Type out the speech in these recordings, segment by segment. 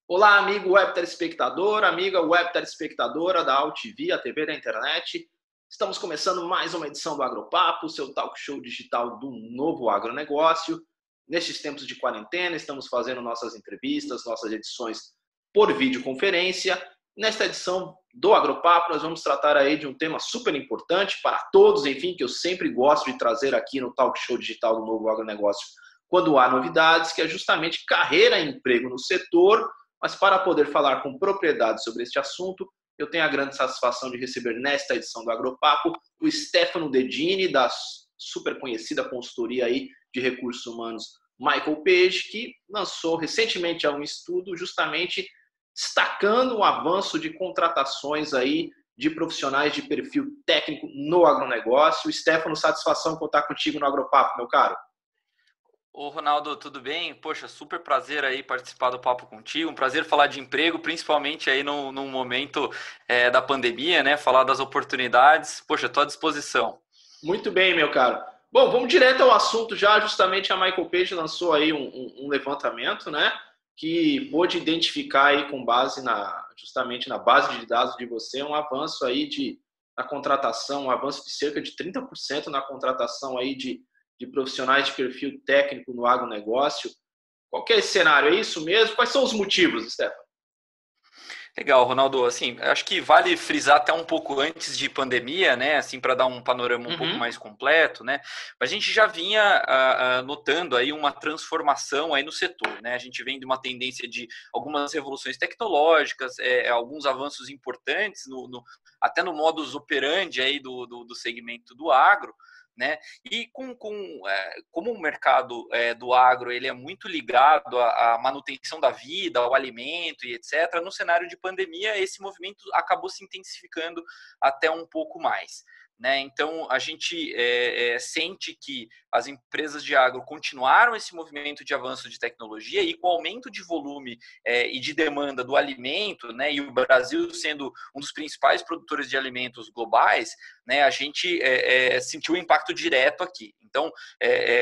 Olá, amigo web telespectador, amiga web telespectadora da AltV, a TV da internet. Estamos começando mais uma edição do Agropapo, seu talk show digital do novo agronegócio. Nestes tempos de quarentena, estamos fazendo nossas entrevistas, nossas edições por videoconferência. Nesta edição do Agropapo, nós vamos tratar aí de um tema super importante para todos, enfim, que eu sempre gosto de trazer aqui no talk show digital do novo agronegócio quando há novidades, que é justamente carreira e emprego no setor. Mas para poder falar com propriedade sobre este assunto, eu tenho a grande satisfação de receber nesta edição do Agropapo o Stefano Dedini, da super conhecida consultoria aí de recursos humanos Michael Page, que lançou recentemente um estudo justamente destacando o avanço de contratações aí de profissionais de perfil técnico no agronegócio. Stefano, satisfação contar contigo no Agropapo, meu caro. Ô Ronaldo, tudo bem? Poxa, super prazer aí participar do papo contigo, um prazer falar de emprego, principalmente aí num momento da pandemia, né? Falar das oportunidades. Poxa, estou à disposição. Muito bem, meu caro. Bom, vamos direto ao assunto já. Justamente a Michael Page lançou aí um levantamento, né? Que pôde identificar aí com base justamente na base de dados de você, um avanço aí na contratação, um avanço de cerca de 30% na contratação aí de profissionais de perfil técnico no agronegócio. Qual que é esse cenário? É isso mesmo? Quais são os motivos, Stefano? Legal, Ronaldo. Assim, acho que vale frisar até um pouco antes de pandemia, né? Assim, para dar um panorama um pouco mais completo, né? A gente já vinha notando aí uma transformação aí no setor, né? A gente vem de uma tendência de algumas revoluções tecnológicas, alguns avanços importantes até no modus operandi aí do segmento do agro. Né? E como o mercado do agro ele é muito ligado à manutenção da vida, ao alimento e etc., no cenário de pandemia, esse movimento acabou se intensificando até um pouco mais. Né? Então, a gente sente que as empresas de agro continuaram esse movimento de avanço de tecnologia e com o aumento de volume e de demanda do alimento, né? E o Brasil sendo um dos principais produtores de alimentos globais, né? A gente sentiu o impacto direto aqui. Então,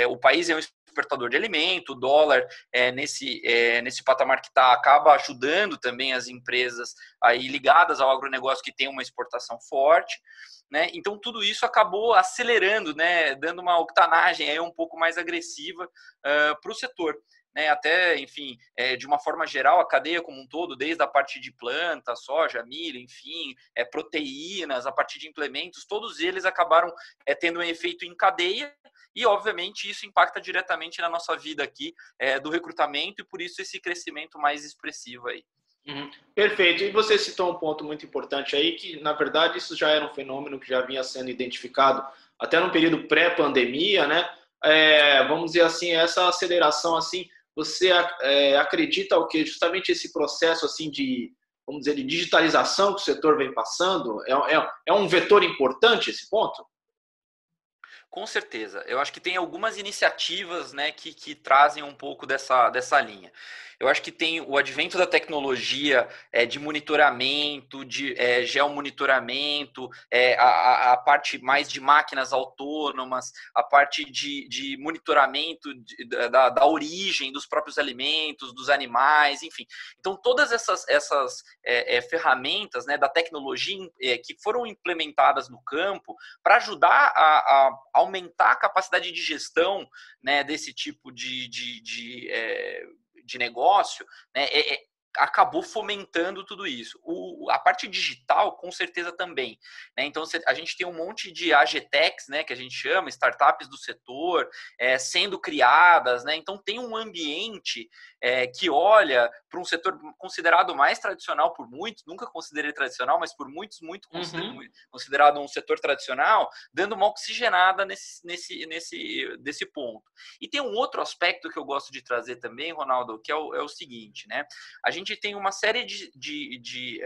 o país é um exportador de alimento, o dólar nesse patamar que está, acaba ajudando também as empresas aí ligadas ao agronegócio que tem uma exportação forte. Né? Então, tudo isso acabou acelerando, né? Dando uma octanagem aí um pouco mais agressiva para o setor. Né, até, enfim, de uma forma geral, a cadeia como um todo, desde a parte de planta, soja, milho, enfim, proteínas, a partir de implementos, todos eles acabaram tendo um efeito em cadeia e, obviamente, isso impacta diretamente na nossa vida aqui do recrutamento e, por isso, esse crescimento mais expressivo aí. Uhum. Perfeito. E você citou um ponto muito importante aí, que na verdade isso já era um fenômeno que já vinha sendo identificado até no período pré-pandemia, né? Vamos dizer assim, essa aceleração assim, você acredita o que justamente esse processo assim vamos dizer, de digitalização que o setor vem passando é um vetor importante esse ponto? Com certeza. Eu acho que tem algumas iniciativas, né, que trazem um pouco dessa linha. Eu acho que tem o advento da tecnologia de monitoramento, de geomonitoramento, a parte mais de máquinas autônomas, a parte de monitoramento da origem dos próprios alimentos, dos animais, enfim. Então, todas essas ferramentas, né, da tecnologia que foram implementadas no campo para ajudar a aumentar a capacidade de gestão, né, desse tipo de negócio, né, acabou fomentando tudo isso. A parte digital, com certeza, também. Né? Então, a gente tem um monte de AgTechs, né, que a gente chama, startups do setor, sendo criadas. Né? Então, tem um ambiente que olha para um setor considerado mais tradicional por muitos, nunca considerei tradicional, mas por muitos, muito considerado um setor tradicional, dando uma oxigenada desse ponto. E tem um outro aspecto que eu gosto de trazer também, Ronaldo, que é o seguinte, né? A gente tem uma série de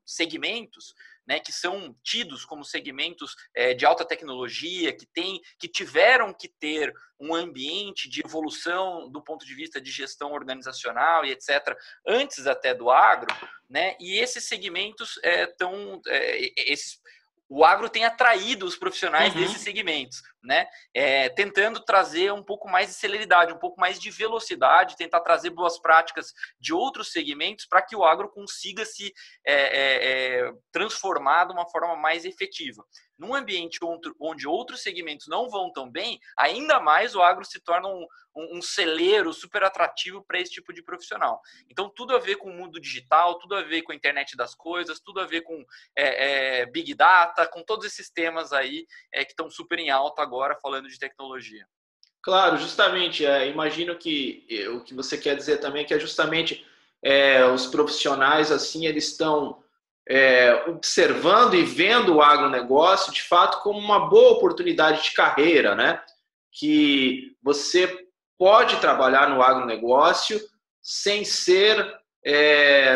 segmentos, né, que são tidos como segmentos de alta tecnologia, que tiveram que ter um ambiente de evolução do ponto de vista de gestão organizacional e etc., antes até do agro, né? E esses segmentos o agro tem atraído os profissionais desses segmentos, né? Tentando trazer um pouco mais de celeridade, um pouco mais de velocidade, tentar trazer boas práticas de outros segmentos para que o agro consiga se transformar de uma forma mais efetiva. Num ambiente onde outros segmentos não vão tão bem, ainda mais o agro se torna um celeiro super atrativo para esse tipo de profissional. Então, tudo a ver com o mundo digital, tudo a ver com a internet das coisas, tudo a ver com Big Data, com todos esses temas aí que estão super em alta agora, falando de tecnologia. Claro, justamente. Imagino que o que você quer dizer também é que é justamente os profissionais, assim, eles estão observando e vendo o agronegócio, de fato, como uma boa oportunidade de carreira, né? Que você pode trabalhar no agronegócio sem ser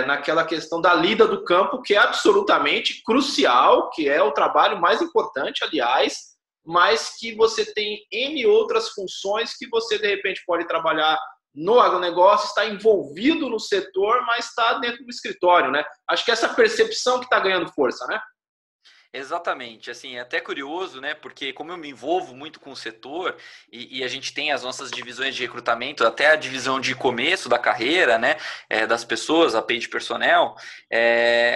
naquela questão da lida do campo, que é absolutamente crucial, que é o trabalho mais importante, aliás, mas que você tem N outras funções que você, de repente, pode trabalhar no agronegócio, está envolvido no setor, mas está dentro do escritório, né? Acho que essa percepção que está ganhando força, né? Exatamente, assim, é até curioso, né, porque como eu me envolvo muito com o setor e a gente tem as nossas divisões de recrutamento, até a divisão de começo da carreira, né, das pessoas, a paid personnel,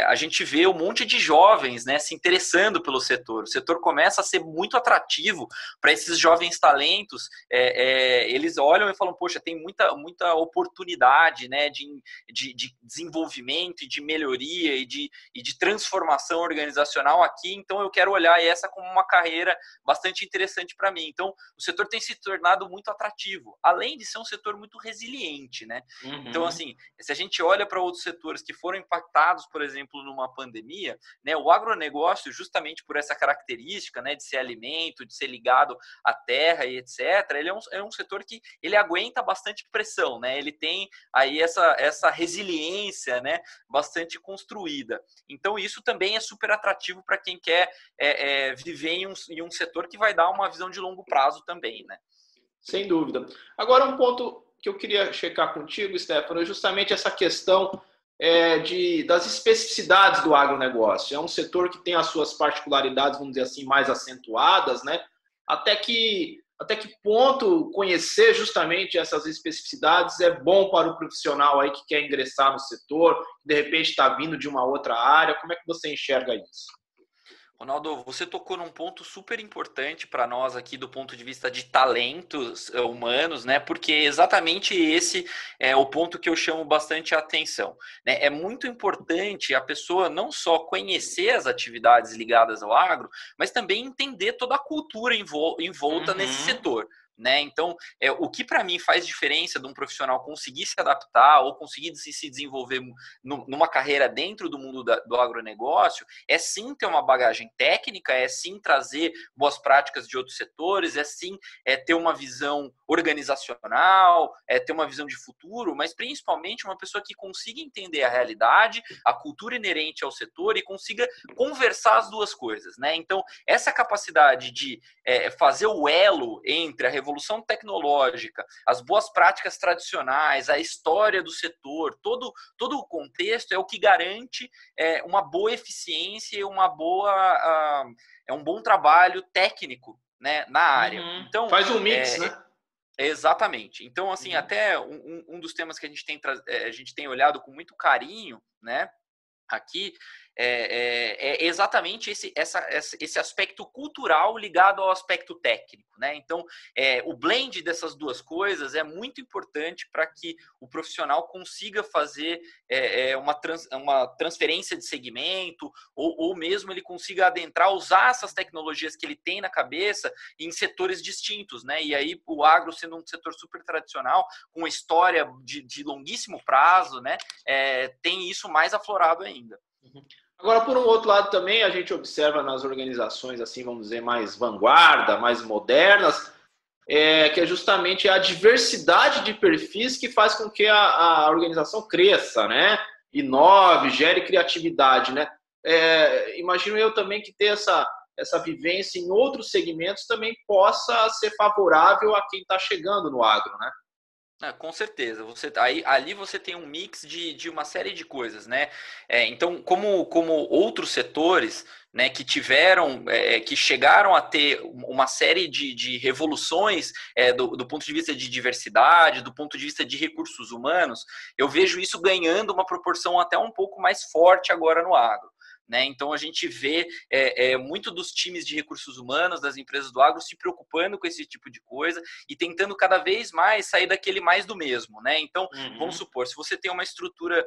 a gente vê um monte de jovens, né, se interessando pelo setor. O setor começa a ser muito atrativo para esses jovens talentos, eles olham e falam, poxa, tem muita oportunidade, né, de desenvolvimento e de melhoria e de transformação organizacional aqui, então eu quero olhar essa como uma carreira bastante interessante para mim. Então, o setor tem se tornado muito atrativo, além de ser um setor muito resiliente, né? Então, assim, se a gente olha para outros setores que foram impactados, por exemplo, numa pandemia, né, o agronegócio, justamente por essa característica, né, de ser alimento, de ser ligado à terra e etc., ele é um setor que ele aguenta bastante pressão, né? Ele tem aí essa resiliência, né, bastante construída. Então, isso também é super atrativo para quem quer viver em um setor que vai dar uma visão de longo prazo também, né? Sem dúvida. Agora, um ponto que eu queria checar contigo, Stefano, é justamente essa questão das especificidades do agronegócio. É um setor que tem as suas particularidades, vamos dizer assim, mais acentuadas, né? Até que ponto conhecer justamente essas especificidades é bom para o profissional aí que quer ingressar no setor, de repente está vindo de uma outra área? Como é que você enxerga isso? Ronaldo, você tocou num ponto super importante para nós aqui do ponto de vista de talentos humanos, né? Porque exatamente esse é o ponto que eu chamo bastante a atenção, né? É muito importante a pessoa não só conhecer as atividades ligadas ao agro, mas também entender toda a cultura envolta nesse setor. Né? Então, o que para mim faz diferença de um profissional conseguir se adaptar ou conseguir se desenvolver numa carreira dentro do mundo do agronegócio é sim ter uma bagagem técnica, é sim trazer boas práticas de outros setores, é sim ter uma visão organizacional, ter uma visão de futuro, mas principalmente uma pessoa que consiga entender a realidade, a cultura inerente ao setor e consiga conversar as duas coisas. Né? Então, essa capacidade de fazer o elo entre a revolução tecnológica, as boas práticas tradicionais, a história do setor, todo o contexto é o que garante uma boa eficiência e um bom trabalho técnico, né, na área. Então, faz um mix, né? Exatamente. Então, assim, até um dos temas que a gente tem olhado com muito carinho, né, aqui, exatamente esse aspecto cultural ligado ao aspecto técnico, né? Então, o blend dessas duas coisas é muito importante para que o profissional consiga fazer uma transferência de segmento ou mesmo ele consiga adentrar, usar essas tecnologias que ele tem na cabeça em setores distintos, né? E aí o agro sendo um setor super tradicional, com uma história de longuíssimo prazo, né? Tem isso mais aflorado ainda. Agora, por um outro lado também, a gente observa nas organizações, assim, vamos dizer, mais vanguarda, mais modernas, que é justamente a diversidade de perfis que faz com que a organização cresça, né? Inove, gere criatividade, né? Imagino eu também que ter essa vivência em outros segmentos também possa ser favorável a quem está chegando no agro, né? Com certeza. Ali você tem um mix de uma série de coisas, né? Então, como outros setores, né, que tiveram, que chegaram a ter uma série de revoluções do ponto de vista de diversidade, do ponto de vista de recursos humanos, eu vejo isso ganhando uma proporção até um pouco mais forte agora no agro. Né? Então, a gente vê muito dos times de recursos humanos, das empresas do agro, se preocupando com esse tipo de coisa e tentando cada vez mais sair daquele mais do mesmo. Né? Então, vamos supor, se você tem uma estrutura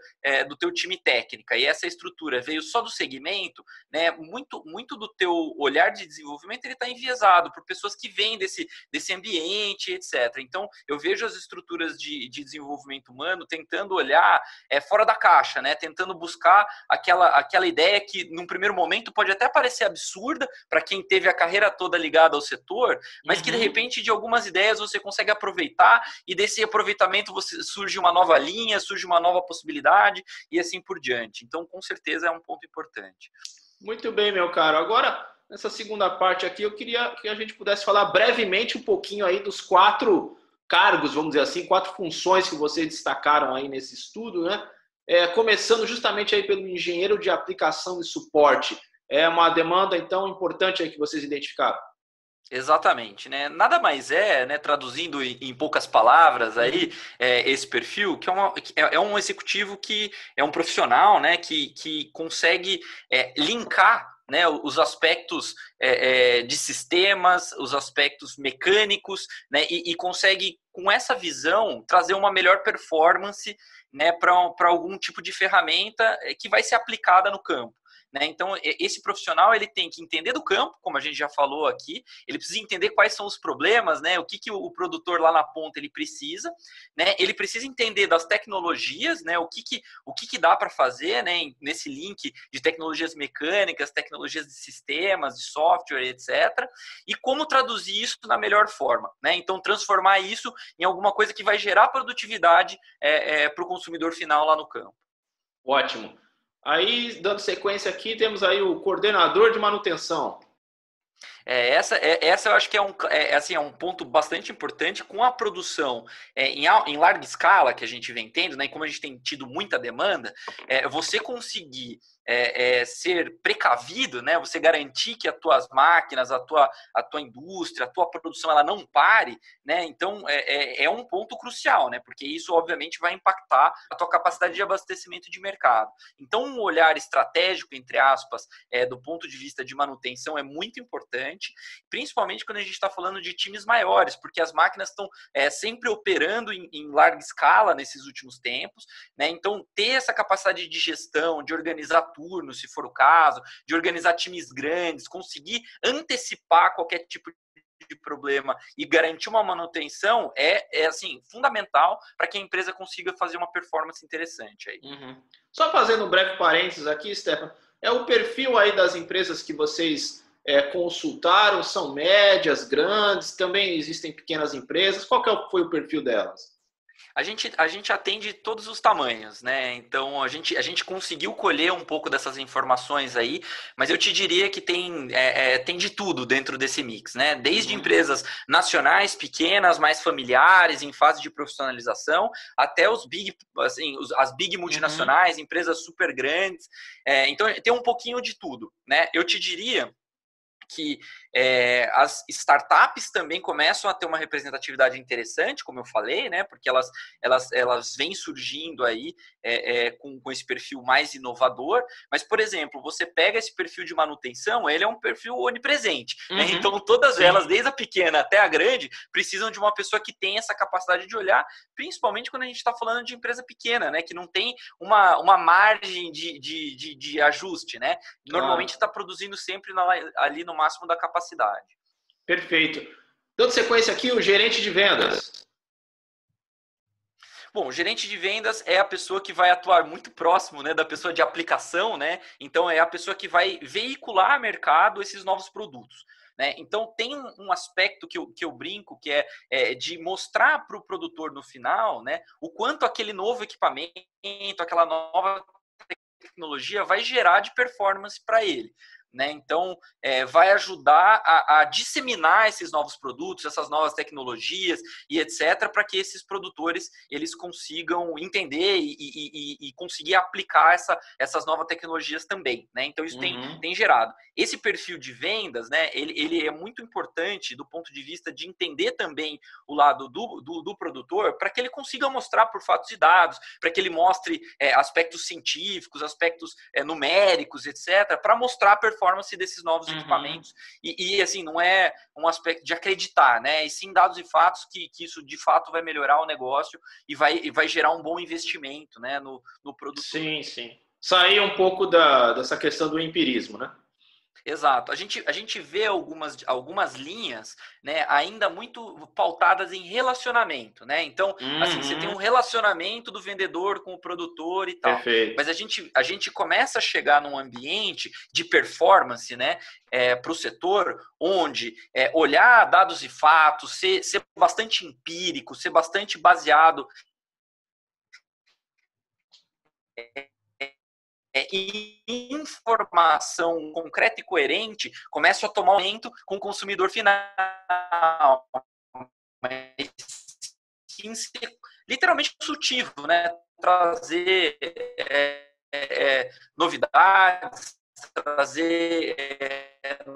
do teu time técnica e essa estrutura veio só do segmento, né, muito do teu olhar de desenvolvimento ele está enviesado por pessoas que vêm desse ambiente, etc. Então, eu vejo as estruturas de desenvolvimento humano tentando olhar fora da caixa, né? Tentando buscar aquela ideia que, num primeiro momento, pode até parecer absurda para quem teve a carreira toda ligada ao setor, mas que, de repente, de algumas ideias você consegue aproveitar e desse aproveitamento surge uma nova linha, surge uma nova possibilidade e assim por diante. Então, com certeza, é um ponto importante. Muito bem, meu caro. Agora, nessa segunda parte aqui, eu queria que a gente pudesse falar brevemente um pouquinho aí dos 4 cargos, vamos dizer assim, 4 funções que vocês destacaram aí nesse estudo, né? Começando justamente aí pelo engenheiro de aplicação e suporte. É uma demanda, então, importante aí que vocês identificaram. Exatamente, né? Nada mais né, traduzindo em poucas palavras aí, esse perfil, que é um executivo que é um profissional, né, que consegue linkar, né, os aspectos de sistemas, os aspectos mecânicos, né, e consegue, com essa visão, trazer uma melhor performance, né, para algum tipo de ferramenta que vai ser aplicada no campo. Né? Então, esse profissional ele tem que entender do campo, como a gente já falou aqui, ele precisa entender quais são os problemas, né? O que o produtor lá na ponta ele precisa, né? Ele precisa entender das tecnologias, né? O que dá para fazer, né? Nesse link de tecnologias mecânicas, tecnologias de sistemas, de software, etc. E como traduzir isso na melhor forma, né? Então, transformar isso em alguma coisa que vai gerar produtividade para o consumidor final lá no campo. Ótimo. Aí, dando sequência aqui, temos aí o coordenador de manutenção. Essa eu acho que é um ponto bastante importante com a produção em larga escala que a gente vem tendo, né, e como a gente tem tido muita demanda, você conseguir ser precavido, né, você garantir que as tuas máquinas, a tua indústria, a tua produção ela não pare, né, então é um ponto crucial, né, porque isso obviamente vai impactar a tua capacidade de abastecimento de mercado. Então um olhar estratégico, entre aspas, do ponto de vista de manutenção é muito importante, principalmente quando a gente está falando de times maiores, porque as máquinas estão sempre operando em larga escala nesses últimos tempos, né, então ter essa capacidade de gestão, de organizar turnos, se for o caso, de organizar times grandes, conseguir antecipar qualquer tipo de problema e garantir uma manutenção assim, fundamental para que a empresa consiga fazer uma performance interessante aí. Só fazendo um breve parênteses aqui, Stefan, o perfil aí das empresas que vocês consultaram, são médias, grandes, também existem pequenas empresas, qual foi o perfil delas? A gente atende todos os tamanhos, né? Então a gente conseguiu colher um pouco dessas informações aí, mas eu te diria que tem de tudo dentro desse mix, né? Desde empresas nacionais, pequenas, mais familiares, em fase de profissionalização, até os big, assim, as big multinacionais, empresas super grandes. Então tem um pouquinho de tudo, né? Eu te diria que as startups também começam a ter uma representatividade interessante, como eu falei, né? Porque elas vêm surgindo aí com esse perfil mais inovador. Mas, por exemplo, você pega esse perfil de manutenção, ele é um perfil onipresente. Né? Então, todas elas, desde a pequena até a grande, precisam de uma pessoa que tem essa capacidade de olhar, principalmente quando a gente está falando de empresa pequena, né? Que não tem uma margem de ajuste, né? Normalmente está produzindo sempre ali no máximo da capacidade. Perfeito. Dando sequência aqui, o gerente de vendas. Bom, o gerente de vendas é a pessoa que vai atuar muito próximo, né, da pessoa de aplicação, né? Então é a pessoa que vai veicular ao mercado esses novos produtos. Né? Então tem um aspecto que eu brinco, que é de mostrar para o produtor no final, né, o quanto aquele novo equipamento, aquela nova tecnologia vai gerar de performance para ele. né? Então, vai ajudar a disseminar esses novos produtos, essas novas tecnologias e etc., para que esses produtores eles consigam entender e conseguir aplicar essas novas tecnologias também, né? Então, isso tem gerado. Esse perfil de vendas, né, ele é muito importante do ponto de vista de entender também o lado do produtor, para que ele consiga mostrar por fatos e dados, para que ele mostre aspectos científicos, aspectos numéricos, etc., para mostrar a performance desses novos equipamentos. E assim, não é um aspecto de acreditar, né? E sim dados e fatos que isso de fato vai melhorar o negócio e vai gerar um bom investimento, né, no produto. Sim, sim. Sair um pouco dessa questão do empirismo, né? Exato. A gente vê algumas linhas, né, ainda muito pautadas em relacionamento, né? Então, assim, você tem um relacionamento do vendedor com o produtor e tal. Perfeito. Mas a gente começa a chegar num ambiente de performance, né, para o setor, onde olhar dados e fatos, ser bastante empírico, ser bastante baseado informação concreta e coerente, começa a tomar aumento com o consumidor final. Mas sim, ser literalmente consultivo, né? Trazer novidades, trazer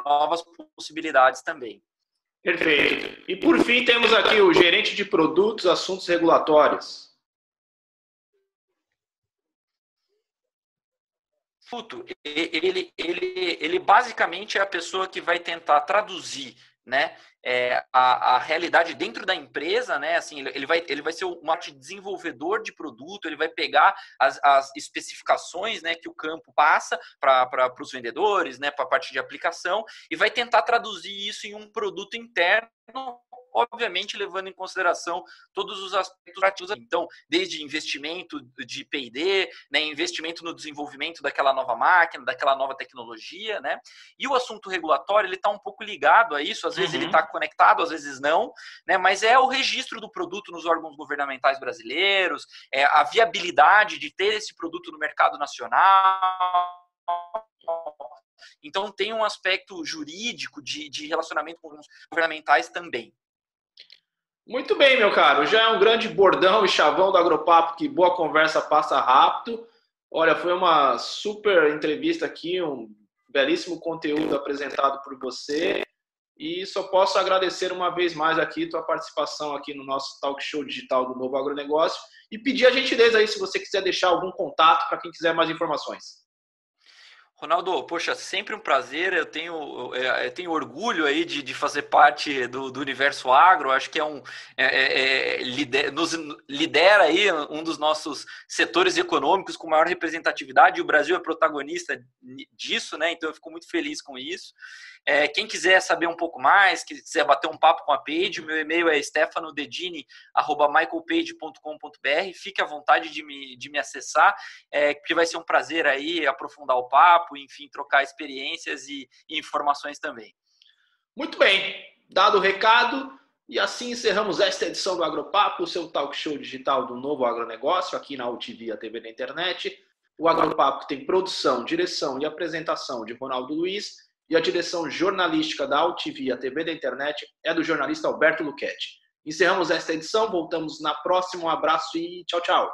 novas possibilidades também. Perfeito. E por fim temos aqui o gerente de produtos, assuntos regulatórios. Ele basicamente é a pessoa que vai tentar traduzir, né, a realidade dentro da empresa, né? Assim, ele vai ser um desenvolvedor de produto, ele vai pegar as especificações, né, que o campo passa para os vendedores, né, para a parte de aplicação, e vai tentar traduzir isso em um produto interno, obviamente levando em consideração todos os aspectos. Então, desde investimento de P&D, né, investimento no desenvolvimento daquela nova máquina, daquela nova tecnologia, né? E o assunto regulatório, ele está um pouco ligado a isso, às vezes ele está conectado, às vezes não, né? Mas é o registro do produto nos órgãos governamentais brasileiros, a viabilidade de ter esse produto no mercado nacional. Então, tem um aspecto jurídico de relacionamento com os governamentais também. Muito bem, meu caro. Já é um grande bordão e chavão do Agropapo que boa conversa passa rápido. Olha, foi uma super entrevista aqui, um belíssimo conteúdo apresentado por você. E só posso agradecer uma vez mais aqui tua participação aqui no nosso talk show digital do Novo Agronegócio e pedir a gentileza aí se você quiser deixar algum contato para quem quiser mais informações. Ronaldo, poxa, sempre um prazer, eu tenho orgulho aí de fazer parte do universo agro, acho que nos lidera aí um dos nossos setores econômicos com maior representatividade, e o Brasil é protagonista disso, né? Então eu fico muito feliz com isso. Quem quiser saber um pouco mais, quiser bater um papo com a Page, meu e-mail é stefanodedini@michaelpage.com.br, fique à vontade de me acessar, porque vai ser um prazer aí aprofundar o papo, enfim, trocar experiências e informações também. Muito bem, dado o recado, e assim encerramos esta edição do Agropapo, o seu talk show digital do Novo Agronegócio, aqui na UTV, a TV da internet. O Agropapo tem produção, direção e apresentação de Ronaldo Luiz, e a direção jornalística da UTV, a TV da internet, é do jornalista Alberto Luchetti. Encerramos esta edição, voltamos na próxima. Um abraço e tchau, tchau.